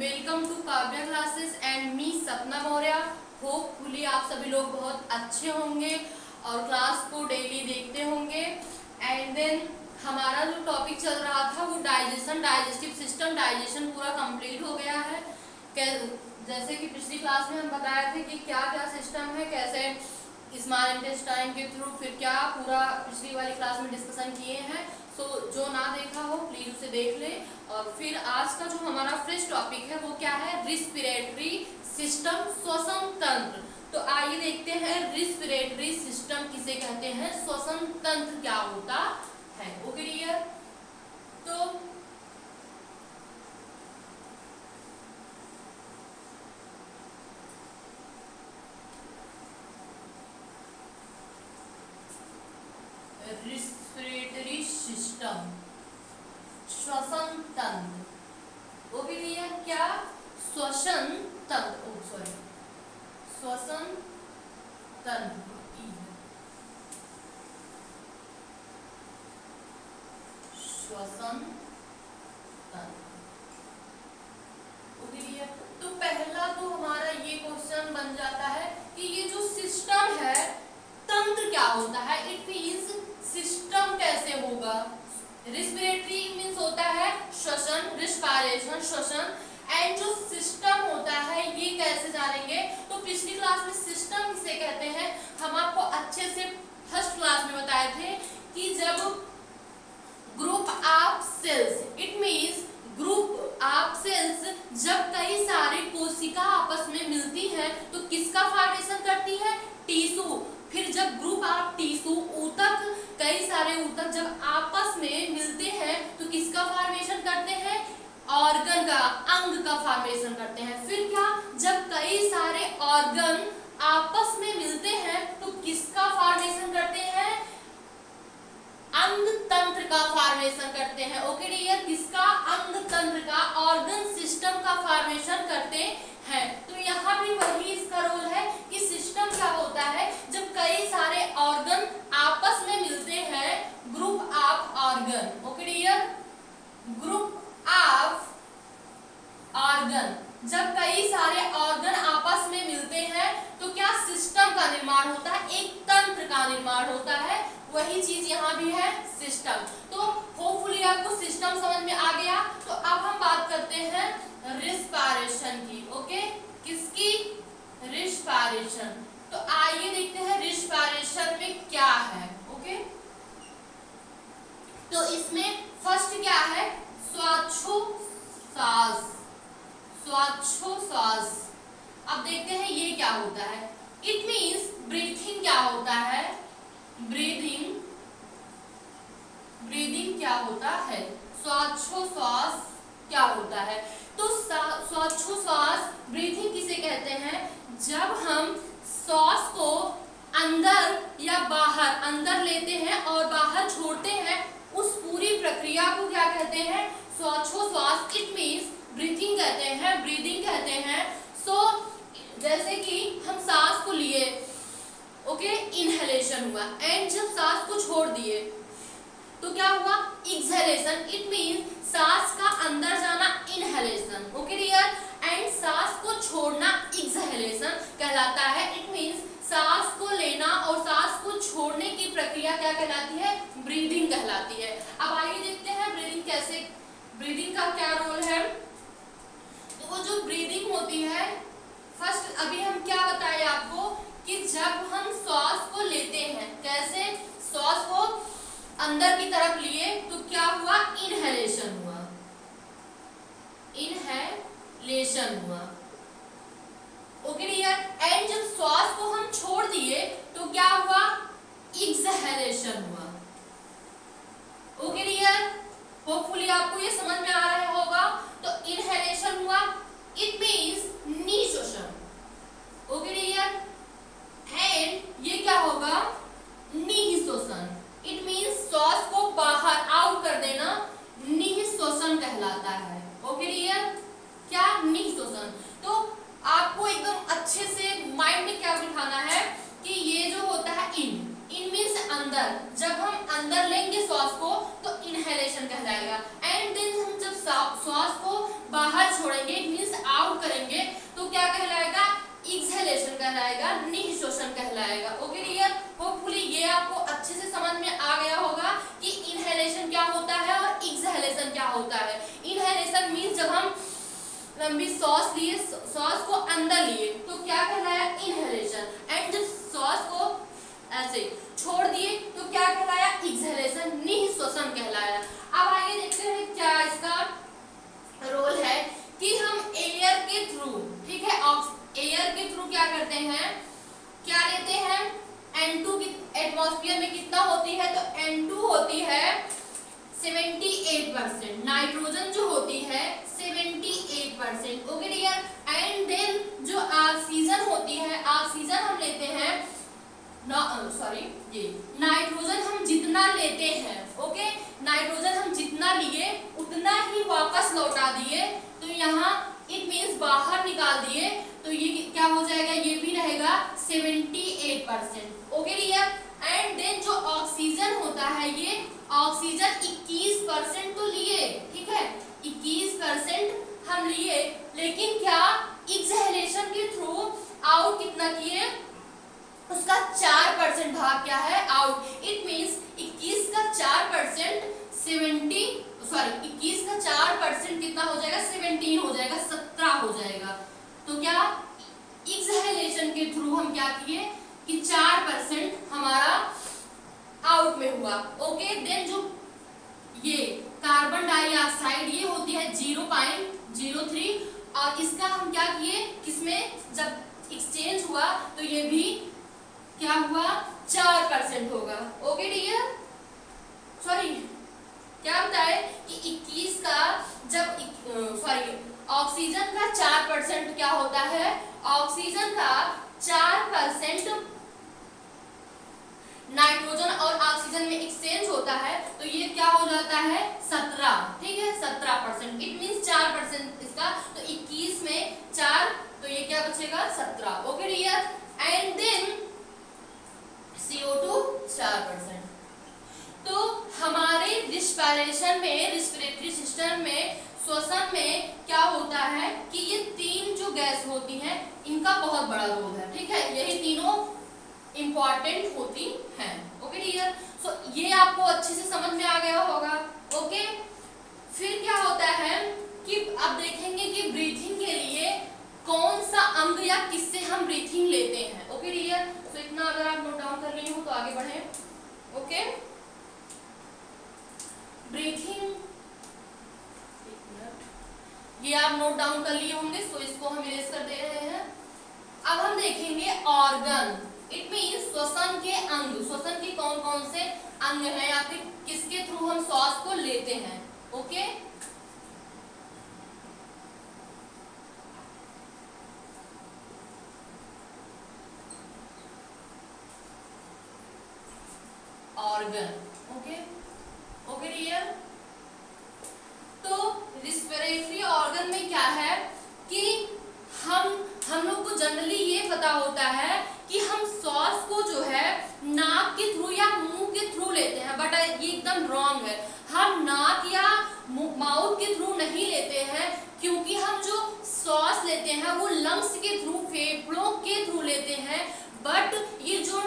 Welcome to Kavya classes and me Sapna Maurya. Hopefully आप सभी लोग बहुत अच्छे होंगे और क्लास को डेली देखते होंगे। एंड देन हमारा जो टॉपिक चल रहा था वो डाइजेस्टिव सिस्टम, डाइजेशन पूरा कंप्लीट हो गया है। जैसे कि पिछली क्लास में हम बताए थे कि क्या क्या सिस्टम है, कैसे स्मॉल इंटेस्टाइन के थ्रू, फिर क्या पूरा पिछली वाली क्लास में डिस्कशन किए हैं। सो जो ना देखा हो प्लीज उसे देख ले। और फिर आज का जो हमारा फ्रेश टॉपिक है वो क्या है, रिस्पिरेटरी सिस्टम, श्वसन तंत्र। तो आइए देखते हैं रिस्पिरेटरी सिस्टम किसे कहते हैं, श्वसन तंत्र क्या होता है। ओके डियर, तो रिस्पिरेटरी सिस्टम, श्वसन तंत्र। ओके डियर, क्या श्वसन तंत्र, श्वसन तंत्र, श्वसन तंत्र। ओके डियर, तो पहला तो हमारा ये क्वेश्चन बन जाता है कि ये जो सिस्टम है, तंत्र क्या होता है। इट मींस सिस्टम कैसे होगा। रिस्पिरेटरी मींस होता है श्वसन, रिस्पायरेशन श्वसन, एंड जो सिस्टम होता है ये कैसे जानेंगे। तो पिछली क्लास में सिस्टम किसे कहते हैं हम आपको अच्छे से फर्स्ट क्लास में बताए थे कि जब group of cells, it means group of cells, जब कई सारी कोशिका आपस में मिलती हैं तो किसका फॉर्मेशन करती है, टिश्यू। फिर जब ग्रुप ऑफ टिश्यू, ऊतक, कई सारे ऊतक जब आपस में मिलते हैं तो किसका फॉर्मेशन करते हैं, ऑर्गन का, अंग का फॉर्मेशन करते हैं। फिर क्या, जब कई सारे ऑर्गन आपस में मिलते हैं तो किसका फॉर्मेशन करते हैं, अंग तंत्र का फॉर्मेशन करते हैं। ओके डियर, किसका, अंग तंत्र का, ऑर्गन सिस्टम का फॉर्मेशन करते हैं। तो यहाँ भी वही इसका रोल है कि सिस्टम क्या होता है, जब कई सारे ऑर्गन आपस में मिलते हैं, group of organ. Okay dear, group of organ, जब कई सारे ऑर्गन आपस में मिलते हैं तो क्या सिस्टम का निर्माण होता है, एक तंत्र का निर्माण होता है। वही चीज यहाँ भी है, सिस्टम। तो होपफुली आपको सिस्टम समझ में आ गया। तो अब हम बात करते हैं रिस्पायरेशन की। ओके, किसकी, रिस्पायरेशन। तो आइए देखते हैं रिस्पायरेशन में क्या है। ओके, तो इसमें फर्स्ट क्या है, श्वासोच्छ्वास, श्वासोच्छ्वास। अब देखते हैं ये क्या होता है। इट मींस ब्रीथिंग क्या होता है, ब्रीदिंग, ब्रीदिंग क्या होता है, श्वासोच्छ्वास क्या होता है। तो श्वासोच्छ्वास, ब्रीथिंग किसे कहते हैं, जब हम श्वास को अंदर या बाहर, अंदर लेते हैं और बाहर छोड़ते हैं, उस पूरी प्रक्रिया को क्या कहते हैं, श्वासोच्छ्वास। इट मींस ब्रीथिंग कहते हैं, ब्रीदिंग कहते हैं। सो जैसे कि हम सांस को लिए, ओके, इनहेलेशन हुआ, एंड जब सांस को छोड़ दिए तो क्या हुआ, एक्सहेलेशन। इट मींस सांस का अंदर जाना, इनहेलेशन। ओके डियर, एंड सांस को छोड़ना, एक्सहेलेशन कहलाता है। इट मींस सांस को लेना और सांस को छोड़ने की प्रक्रिया क्या कहलाती है, ब्रीदिंग कहलाती है। अब आइए देखते हैं ब्रीदिंग कैसे, ब्रीदिंग का क्या रोल है। तो वो जो ब्रीदिंग होती है, फर्स्ट अभी हम क्या बताए आपको कि जब हम श्वास को लेते हैं, कैसे, श्वास को अंदर की तरफ लिए तो क्या हुआ, इनहेलेशन हुआ, इनहेलेशन हुआ। ओके डियर, एंड जब श्वास को हम छोड़ दिए तो क्या हुआ, एक्सहेलेशन हुआ। ओके डियर, होपफुली आपको ये समझ में आ रहा होगा। तो इनहेलेशन हुआ, इट मींस निःश्वासन। ओके डियर, एंड ये क्या होगा, निःश्वासन। इट मींस श्वास को बाहर, आउट कर देना, निःश्वासन कहलाता है। ओके डियर, क्या, निःश्वासन। तो आपको एकदम अच्छे से माइंड में क्या बिठाना है कि ये जो होता है इन मींस अंदर, जब हम अंदर लेंगे श्वास को तो इनहेलेशन कहलाएगा, एंड देन हम जब श्वास को बाहर छोड़ेंगे, मींस आउट करेंगे, तो क्या कहलाएगा? एक्सहेलेशन कहलाएगा, निःश्वसन कहलाएगा। ओके डियर, होपफुली ये आपको अच्छे से समझ में आ गया होगा कि इनहेलेशन क्या होता है और एक्सहेलेशन क्या होता है। इनहेलेशन मींस जब हम लंबी सांस लिए, सांस को अंदर लिए, तो क्या कहलाया? इनहेलेशन। एंड जब सांस को ऐसे छोड़ दिए तो क्या कहलाया? एक्सहेलेशन, निःश्वसन कहलाया। अब आइए देखते हैं क्या इसका रोल है कि हम एयर के थ्रू, ठीक है, एयर के थ्रू क्या करते हैं, क्या लेते हैं? N2 की एटमॉस्फेयर में कितना होती है? तो N2 होती है 78%, नाइट्रोजन जो होती है 78%। ओके डियर, एंड देन जो ऑक्सीजन होती है, ऑक्सीजन हम लेते हैं ये नाइट्रोजन हम जितना लेते हैं, ओके, नाइट्रोजन हम जितना लिए उतना ही वापस लौटा दिए, तो यहाँ इट मींस बाहर निकाल दिए, तो ये क्या हो जाएगा? ये भी रहेगा 78%। ओके डियर, एंड देन जो ऑक्सीजन होता है, ये ऑक्सीजन 21% तो लिए, ठीक है, 21% हम लिए, लेकिन क्या एक्सहेलेशन के थ्रू आउट कितना किए? उसका 4% भाग क्या है? आउट। इट मींस 21 का 4% 21 का 4% कितना हो जाएगा? 17 हो जाएगा, 17 हो जाएगा। तो क्या एक्सहेलेशन के थ्रू हम क्या किए कि 4% हमारा आउट में हुआ। ओके, देन जो ये कार्बन डाइऑक्साइड ये होती है 0.03, और इसका हम क्या किए, किसमें जब एक्सचेंज हुआ तो ये भी क्या हुआ? 4% होगा। ओके डियर, क्या बताए कि 21 का जब ऑक्सीजन का 4% क्या होता है? ऑक्सीजन का 4% नाइट्रोजन और ऑक्सीजन में एक्सचेंज होता है, तो ये क्या हो जाता है? 17, ठीक है, 17%। इट मींस 4% इसका, तो 21 में 4, तो ये क्या बचेगा? 17। Okay dear, and then CO2 4%। तो हमारे रिस्पिरेशन में, रिस्पिरेटरी सिस्टम में, श्वसन में क्या होता है कि ये तीन जो गैस होती हैं इनका बहुत बड़ा रोल है, ठीक है, यही तीनों इंपॉर्टेंट होती हैं। ओके डियर, सो ये आपको अच्छे से समझ में आ गया होगा। ओके, फिर क्या होता है कि अब देखेंगे कि ब्रीथिंग के लिए कौन सा अंग या किससे हम ब्रीथिंग लेते हैं। ओके डियर, तो इतना अगर आप नोट डाउन कर लिए हो तो आगे बढ़े। ओके, ब्रीथिंग, ये आप नोट डाउन कर लिए होंगे, सो इसको हम इरेज कर दे रहे हैं। अब हम देखेंगे ऑर्गन, इट मींस श्वसन के अंग, श्वसन के कौन कौन से अंग हैं या फिर किसके थ्रू हम श्वास को लेते हैं। Okay, organ. Okay, okay dear, तो रिस्पिरेटरी ऑर्गन में क्या है कि हम लोग को जनरली ये पता होता है कि हम श्वास को जो है नाक के थ्रू या मुंह के थ्रू लेते हैं, बट ये एकदम रॉन्ग है। हम नाक या माउथ के थ्रू नहीं लेते हैं, क्योंकि हम जो श्वास लेते हैं वो लंग्स के थ्रू, फेफड़ों के थ्रू लेते हैं, बट ये जो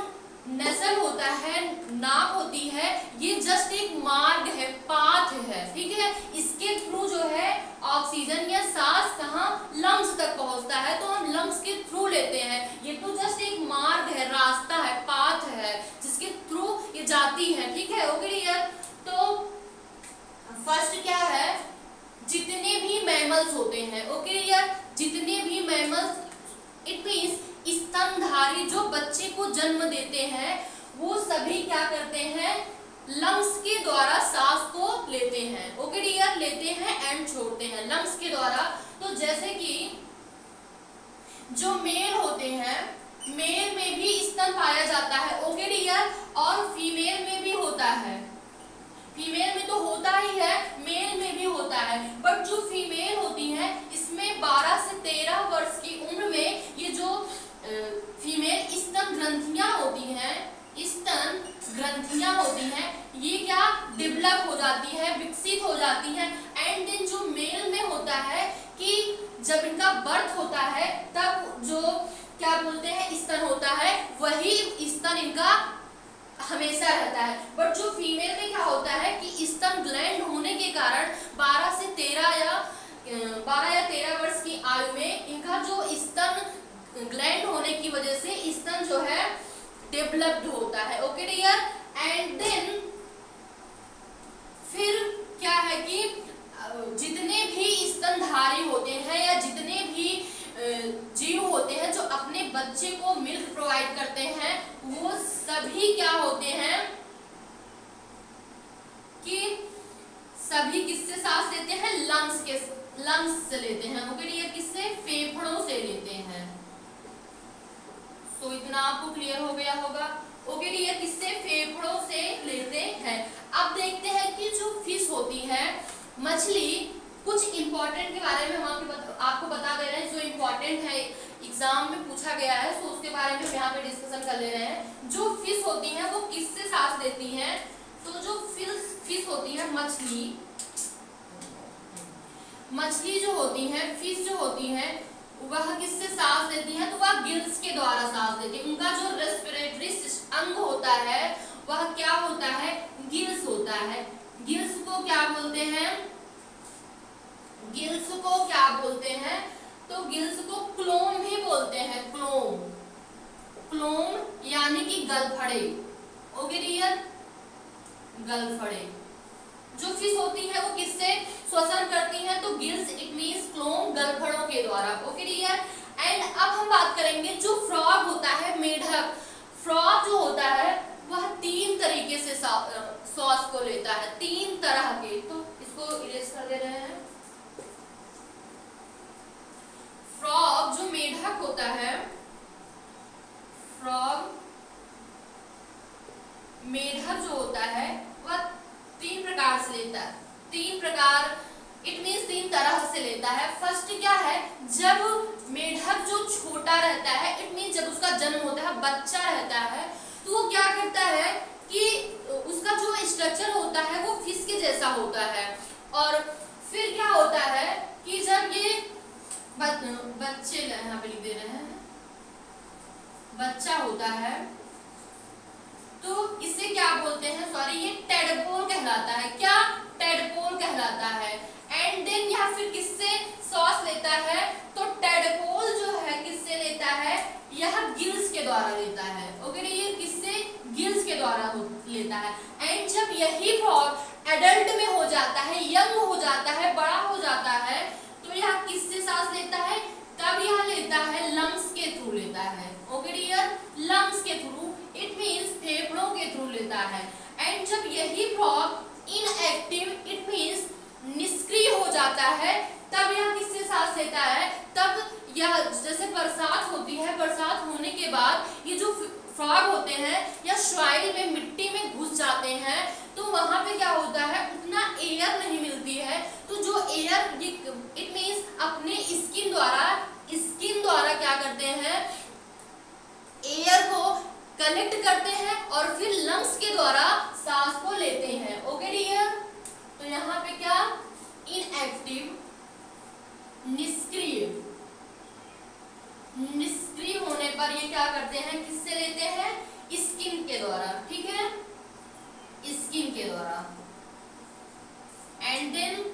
नेजल होता है, नाक होती है, ये जस्ट एक मार्ग है, पाथ है, ठीक है, इसके थ्रू जो है ऑक्सीजन या सांस कहाँ? लंग्स तक पहुंचता है, तो हम लंग्स के थ्रू लेते हैं। ये तो जस्ट एक मार्ग है, रास्ता है, पाथ है, जिसके थ्रू ये जाती है, ठीक है। ओके डियर, तो फर्स्ट क्या है, जितने भी मैमल्स होते हैं, ओके डियर, जितने भी मैमल्स, इट मींस स्तनधारी जो बच्चे को जन्म देते हैं, वो सभी क्या करते हैं? लंग्स के द्वारा सांस को लेते हैं। ओके डियर, लेते हैं एंड छोड़ते हैं लंग्स के द्वारा। तो जैसे कि जो मेल होते हैं, मेल में भी स्तन पाया जाता है, ओके डियर, और फीमेल में भी होता है। फीमेल में तो होता ही है, मेल में भी होता है, बट जो फीमेल होती है इसमें 12 से 13 वर्ष की उम्र में ये जो फीमेल स्तन ग्रंथियां होती हैं, स्तन ग्रंथियां होती हैं, ये क्या डेवलप हो जाती है, विकसित हो जाती हैं, एंड देन जो मेल में होता है कि जब इनका बर्थ होता है तब जो क्या बोलते हैं स्तन होता है, वही स्तन इनका हमेशा रहता है। बट जो फीमेल में क्या होता है कि स्तन ग्लैंड होने के कारण 12 से 13 या 13 वर्ष की आयु में इनका जो स्तन ग्लैंड होने की वजह से स्तन जो है डेवलप्ड होता है। ओके डियर, एंड देन फिर क्या है कि जितने भी स्तनधारी होते हैं या जितने भी जीव होते हैं जो अपने बच्चे को मिल्क प्रोवाइड करते हैं, वो सभी क्या होते हैं कि सभी किससे सांस लेते हैं, लंग्स से लेते हैं। ओके डियर, किससे, फेफड़ों से लेते हैं। तो इतना आपको क्लियर हो गया होगा। ओके डियर, किससे, फेफड़ों से लेते हैं। अब देखते हैं कि जो फिश होती है, मछली, कुछ इंपॉर्टेंट के बारे में हम आपको बता दे रहे हैं जो इंपॉर्टेंट है, एग्जाम में पूछा गया है, तो उसके बारे में यहाँ पे डिस्कशन कर ले रहे हैं। जो फिश होती है वो किससे सांस लेती हैं, तो जो फिश होती है, मछली जो होती है, फिश जो होती है, वह किससे सांस लेती है, तो वह गिल्स के द्वारा सांस लेती है। उनका जो रेस्पिरेटरी अंग होता है वह क्या होता है, गिल्स होता है। गिल्स को क्या बोलते हैं, गिल्स को क्या बोलते हैं, तो गिल्स को क्लोम भी बोलते हैं। क्लोम यानी कि गलफड़े। Okay dear, गलफड़े। जो फिश होती है वो किससे श्वसन करती है, तो गिल्स, इट मींस क्लोम, गलफड़ों के द्वारा। ओके डियर, एंड अब हम बात करेंगे जो फ्रॉग होता है, मेढक। फ्रॉग जो होता है वह 3 तरीके से श्वास को लेता है, 3 तरह के। तो इसको इरेज कर दे रहे हैं। फ्रॉग जो मेढक होता है, फ्रॉग मेढक जो होता है वह 3 प्रकार से लेता है। 3 प्रकार, इट मीन्स 3 तरह से लेता है। फर्स्ट क्या है, जब मेढक जो छोटा रहता है, इट मीन्स जब उसका जन्म होता है, बच्चा रहता है, तो वो क्या करता है कि उसका जो स्ट्रक्चर होता है वो फिश के जैसा होता है। और फिर क्या होता है कि जब ये बच्चे, यहाँ पे लिख दे रहे हैं, बच्चा होता है, तो इसे क्या बोलते हैं, सॉरी, ये टेडपोल कहलाता है। क्या, टेडपोल कहलाता है। एंड देन या फिर किससे सांस लेता है, तो टेडपोल जो है किससे लेता है, यह गिल्स के द्वारा लेता है। ओके, ये किससे, गिल्स के द्वारा लेता है। एंड जब यही फ्रॉग एडल्ट में हो जाता है, यंग हो जाता है, बड़ा हो जाता है, तो यह किससे सांस लेता है, तब यह लेता है लंग्स के थ्रू लेता है। ओके डियर, लंग्स के थ्रू, इट मींस फेफड़ों के थ्रू लेता है। एंड जब यही फ्रॉग इनएक्टिव, इट मींस निष्क्रिय हो जाता है, तब यह किससे सांस लेता है, तब यह जैसे बरसात होती है, बरसात होने के बाद ये जो फ्रॉग होते हैं या सॉइल में, मिट्टी में घुस जाते हैं, तो वहां पे क्या होता है, उतना एयर नहीं मिलती है। तो जो एयर, इट मींस अपने स्किन द्वारा क्या करते हैं, एयर को कलेक्ट करते हैं और फिर लंग्स के द्वारा सांस को लेते हैं। ओके डियर, तो यहाँ पे क्या, इनएक्टिव, निष्क्रिय होने पर ये क्या करते हैं, किससे लेते हैं, स्किन के द्वारा। ठीक है, स्किन के द्वारा। एंड देन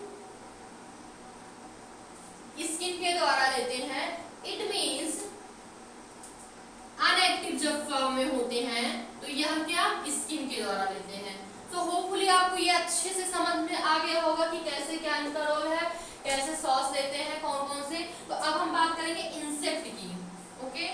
स्किन के द्वारा लेते हैं, इट मींस अनएक्टिव जब फॉर्म में होते हैं तो यह क्या, स्किन के द्वारा लेते हैं। तो होपफुली आपको ये अच्छे से समझ में आ गया होगा कि कैसे क्या इनका रोल है, कैसे सांस लेते हैं, कौन कौन से। तो अब हम बात करेंगे इंसेक्ट की। ओके,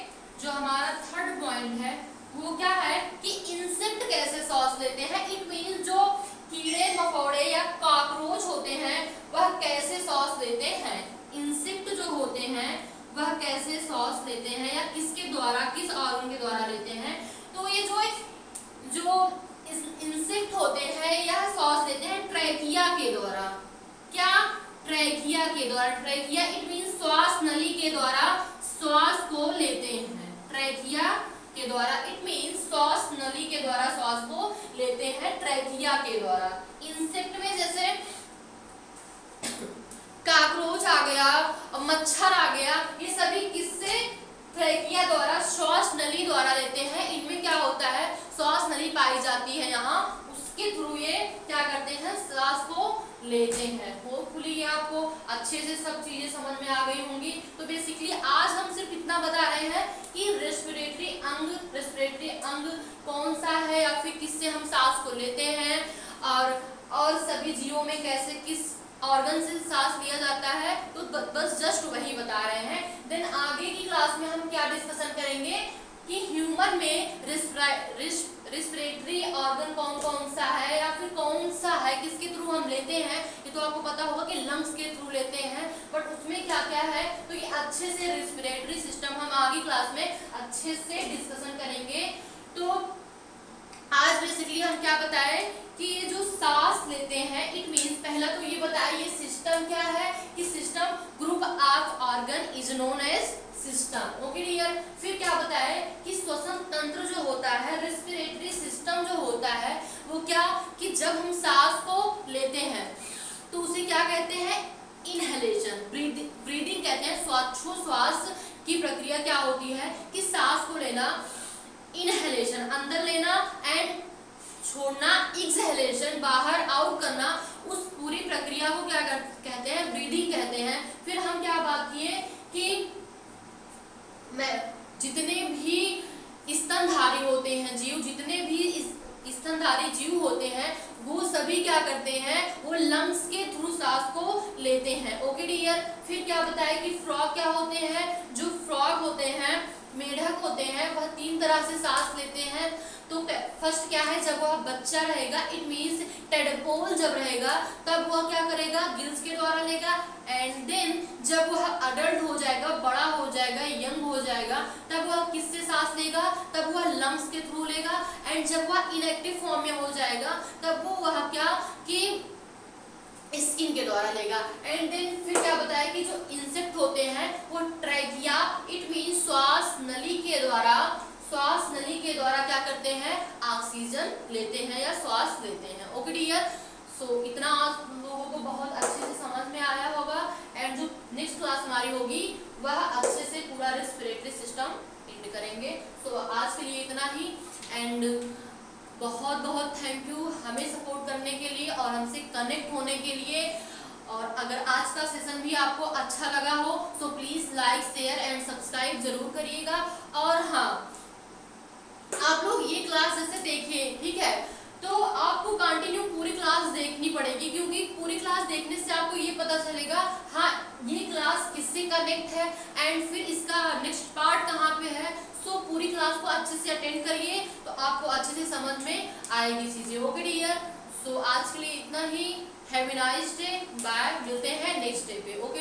जो हमारा 3rd पॉइंट है वो क्या है कि इंसेक्ट कैसे सांस लेते हैं। इट मींस जो कीड़े मकोड़े या कॉकरोच होते हैं वह कैसे सांस लेते हैं। इंसेक्ट जो होते हैं वह कैसे सांस लेते हैं या किसके द्वारा, किस ऑर्गन के द्वारा लेते हैं। तो ये जो इंसेक्ट होते हैं यह सांस लेते हैं ट्रैकिया के द्वारा। क्या, ट्रैकिया के द्वारा। ट्रैकिया इट मींस श्वास नली के द्वारा श्वास को लेते हैं। ट्रैकिया के द्वारा, इट मींस श्वास नली के द्वारा श्वास को लेते हैं, ट्रैकिया के द्वारा। इंसेक्ट में जैसे क्या करते हैं, सांस को लेते हैं। होपफुली ये आपको अच्छे से सब चीजें समझ में आ गई होंगी। तो बेसिकली आज हम सिर्फ इतना बता रहे हैं कि रेस्पिरेटरी अंग कौन सा है या फिर किससे हम सांस को लेते हैं, और सभी जीवों में कैसे किस ऑर्गन से सांस लिया जाता है। तो बस जस्ट वही बता रहे हैं। देन आगे की क्लास में हम क्या डिस्कशन करेंगे कि ह्यूमन में रेस्पिरेटरी ऑर्गन कौन कौन सा है या फिर कौन सा है, किसके थ्रू हम लेते हैं। ये तो आपको पता होगा कि लंग्स के थ्रू लेते हैं, बट उसमें क्या क्या है, तो ये अच्छे से रेस्पिरेटरी सिस्टम हम आगे क्लास में अच्छे से डिस्कशन करेंगे। तो आज बेसिकली हम क्या बताएं कि ये जो सांस लेते हैं, इट मींस पहला तो ये बताइए सिस्टम क्या है, कि system group of organ is known as system. Okay dear. फिर क्या बताएं कि श्वसन तंत्र जो होता है, रेस्पिरेटरी सिस्टम जो होता है, वो क्या कि जब हम सांस को लेते हैं तो उसे क्या कहते हैं, इनहेलेशन, ब्रीदिंग कहते हैं। श्वास की प्रक्रिया क्या होती है कि सांस को लेना, इनहेलेशन अंदर लेना, एंड छोड़ना, एक्सहेलेशन बाहर आउट करना, उस पूरी प्रक्रिया को क्या कहते हैं, ब्रीदिंग कहते हैं। फिर हम क्या बात किए कि जितने भी स्तनधारी होते हैं जीव, जितने भी स्तनधारी जीव होते हैं, वो सभी क्या करते हैं, वो लंग्स के थ्रू सांस को लेते हैं। Okay dear. फिर क्या बताया कि फ्रॉग क्या होते हैं, जो फ्रॉग होते हैं, मेढक होते हैं, वह 3 तरह से सांस लेते हैं। तो फर्स्ट क्या है, जब वह बच्चा रहेगा, इट मींस टेडपोल जब रहेगा, तब वह क्या करेगा, गिल्स के द्वारा लेगा। एंड देन जब वह अडल्ट हो जाएगा, बड़ा हो जाएगा, यंग हो जाएगा, तब वह किससे सांस लेगा, तब वह लंग्स के थ्रू लेगा। एंड जब वह इनएक्टिव फॉर्म में हो जाएगा, तब वह क्या कि स्किन के द्वारा लेगा। एंड देन फिर क्या बताया कि जो इंसेक्ट होते हैं वो ट्रैकिया, इट मींस श्वास नली के द्वारा क्या करते हैं, ऑक्सीजन लेते हैं या श्वास लेते हैं। Okay dear. सो इतना आप लोगों को बहुत अच्छे से समझ में आया होगा। एंड जो नेक्स्ट क्लास हमारी होगी वह अच्छे से पूरा रेस्पिरेटरी सिस्टम एंड करेंगे। सो आज के लिए इतना ही। एंड बहुत बहुत थैंक यू हमें सपोर्ट करने के लिए और हमसे कनेक्ट होने के लिए। और अगर आज का सेशन भी आपको अच्छा लगा हो तो please like, share and subscribe जरूर करिएगा। और हाँ, आप लोग ये क्लास जैसे देखिए, ठीक है, तो आपको कंटिन्यू पूरी क्लास देखनी पड़ेगी, क्योंकि पूरी क्लास देखने से आपको ये पता चलेगा हाँ ये क्लास किससे कनेक्ट है एंड फिर इसका नेक्स्ट पार्ट कहाँ पे है। सो पूरी क्लास को अच्छे से अटेंड करिए तो आपको अच्छे से समझ में आएगी चीजें। Okay dear. सो आज के लिए इतना ही। Have a nice day. Bye. मिलते हैं नेक्स्ट डे पे। ओके।